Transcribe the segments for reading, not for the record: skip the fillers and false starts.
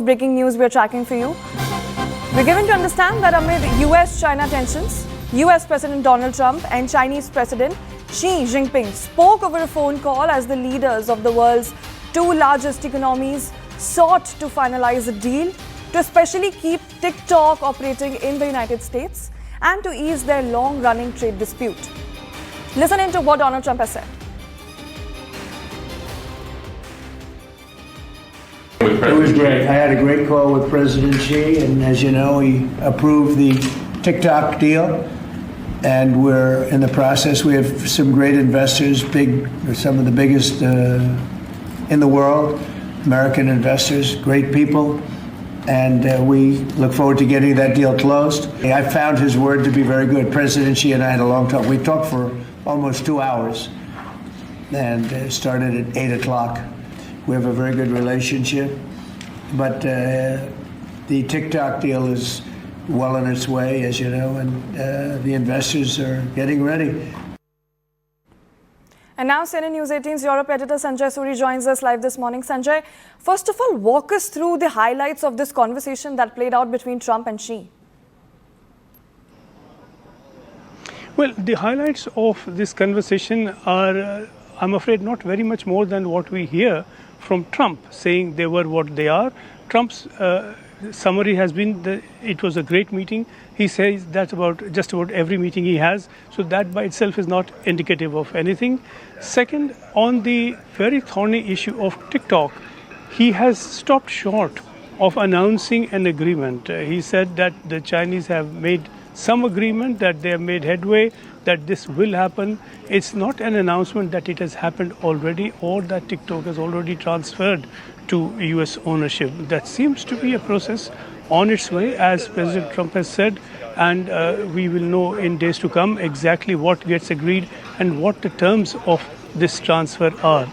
Breaking news we're tracking for you. We're given to understand that amid US-China tensions, US President Donald Trump and Chinese President Xi Jinping spoke over a phone call as the leaders of the world's two largest economies sought to finalize a deal to especially keep TikTok operating in the United States and to ease their long-running trade dispute. Listen into what Donald Trump has said. It was great. I had a great call with President Xi, and as you know, he approved the TikTok deal, and we're in the process. We have some great investors, some of the biggest in the world, American investors, great people, and we look forward to getting that deal closed. I found his word to be very good. President Xi and I had a long talk. We talked for almost 2 hours, and started at 8 o'clock. We have a very good relationship, but the TikTok deal is well on its way, as you know, and the investors are getting ready. And now CNN News 18's Europe editor Sanjay Suri joins us live this morning. Sanjay, first of all, walk us through the highlights of this conversation that played out between Trump and Xi. Well, the highlights of this conversation are, I'm afraid, not very much more than what we hear from Trump, saying they were what they are. Trump's summary has been that it was a great meeting. He says that's about just about every meeting he has. So that by itself is not indicative of anything. Second, on the very thorny issue of TikTok, he has stopped short of announcing an agreement. He said that the Chinese have made some agreement, that they have made headway, that this will happen. It's not an announcement that it has happened already or that TikTok has already transferred to US ownership. That seems to be a process on its way, as President Trump has said, and we will know in days to come exactly what gets agreed and what the terms of this transfer are.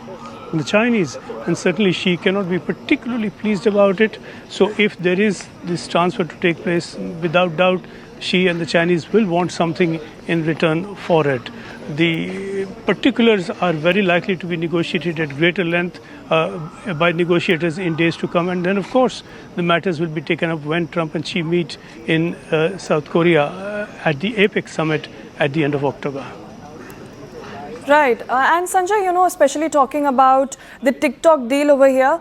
The Chinese, and certainly Xi, cannot be particularly pleased about it. So if there is this transfer to take place, without doubt, Xi and the Chinese will want something in return for it. The particulars are very likely to be negotiated at greater length by negotiators in days to come. And then, of course, the matters will be taken up when Trump and Xi meet in South Korea at the APEC summit at the end of October. Right. And Sanjay, you know, especially talking about the TikTok deal over here.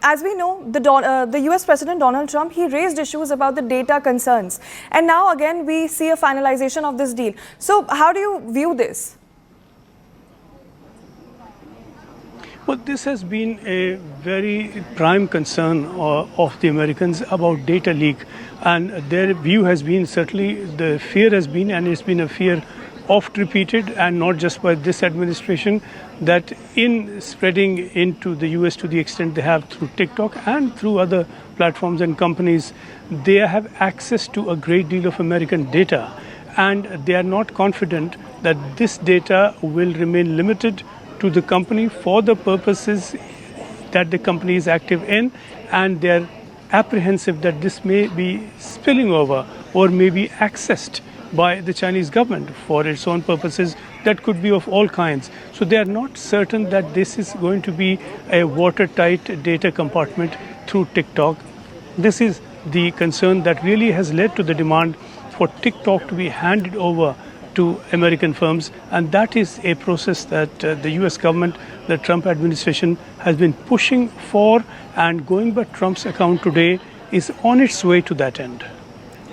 As we know, the US President Donald Trump, he raised issues about the data concerns. And now again, we see a finalization of this deal. So how do you view this? Well, this has been a very prime concern of the Americans about data leak. And their view has been, certainly the fear has been, and it's been a fear oft repeated, and not just by this administration, that in spreading into the US to the extent they have through TikTok and through other platforms and companies, they have access to a great deal of American data. And they are not confident that this data will remain limited to the company for the purposes that the company is active in, and they are apprehensive that this may be spilling over or may be accessed by the Chinese government for its own purposes that could be of all kinds. So they are not certain that this is going to be a watertight data compartment through TikTok. This is the concern that really has led to the demand for TikTok to be handed over to American firms, and that is a process that the US government, the Trump administration, has been pushing for, and going by Trump's account today, is on its way to that end.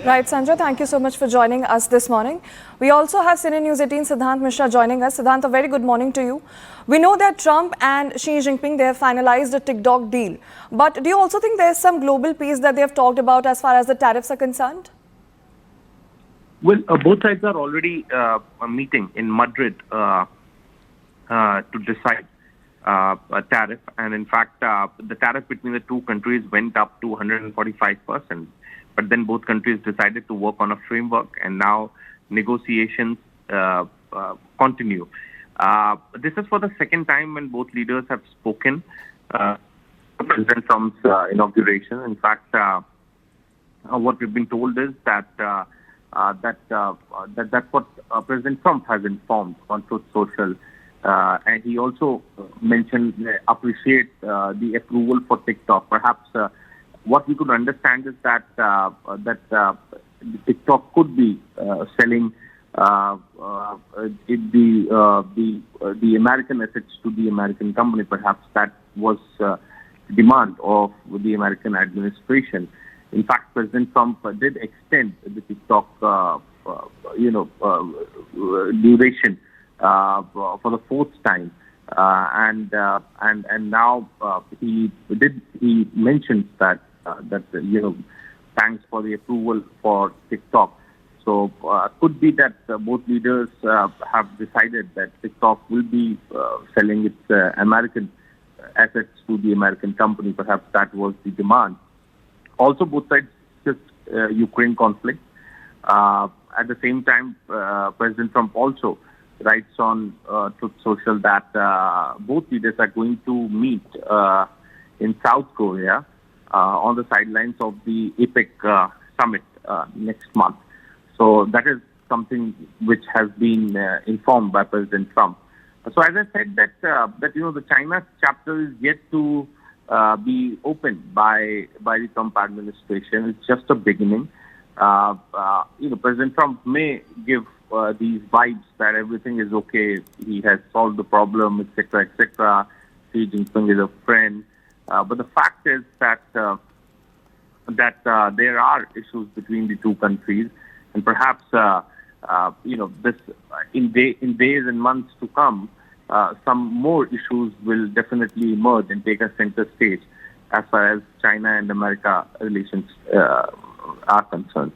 Right, Sanjay, thank you so much for joining us this morning. We also have CNN News 18 Siddhant Mishra joining us. Siddhant, a very good morning to you. We know that Trump and Xi Jinping, they have finalized a TikTok deal. But do you also think there's some global peace that they have talked about as far as the tariffs are concerned? Well, both sides are already meeting in Madrid to decide a tariff. And in fact, the tariff between the two countries went up to 145%. But then both countries decided to work on a framework, and now negotiations continue. This is for the second time when both leaders have spoken. President Trump's inauguration. In fact, what we've been told is that that's what President Trump has informed on Truth Social And he also mentioned, appreciate the approval for TikTok. Perhaps what we could understand is that TikTok could be selling the American assets to the American company. Perhaps that was demand of the American administration. In fact, President Trump did extend the TikTok, duration for the fourth time, and now he mentions that thanks for the approval for TikTok. So could be that both leaders have decided that TikTok will be selling its American assets to the American company. Perhaps that was the demand. Also, both sides discussed Ukraine conflict. At the same time, President Trump also writes on Truth Social that both leaders are going to meet in South Korea on the sidelines of the APEC summit next month. So that is something which has been informed by President Trump. So as I said, that the China chapter is yet to be opened by the Trump administration. It's just a beginning. President Trump may give these vibes that everything is okay. He has solved the problem, etc., etc. Xi Jinping is a friend. But the fact is that there are issues between the two countries, and perhaps this in days and months to come, some more issues will definitely emerge and take a center stage as far as China and America relations are concerned.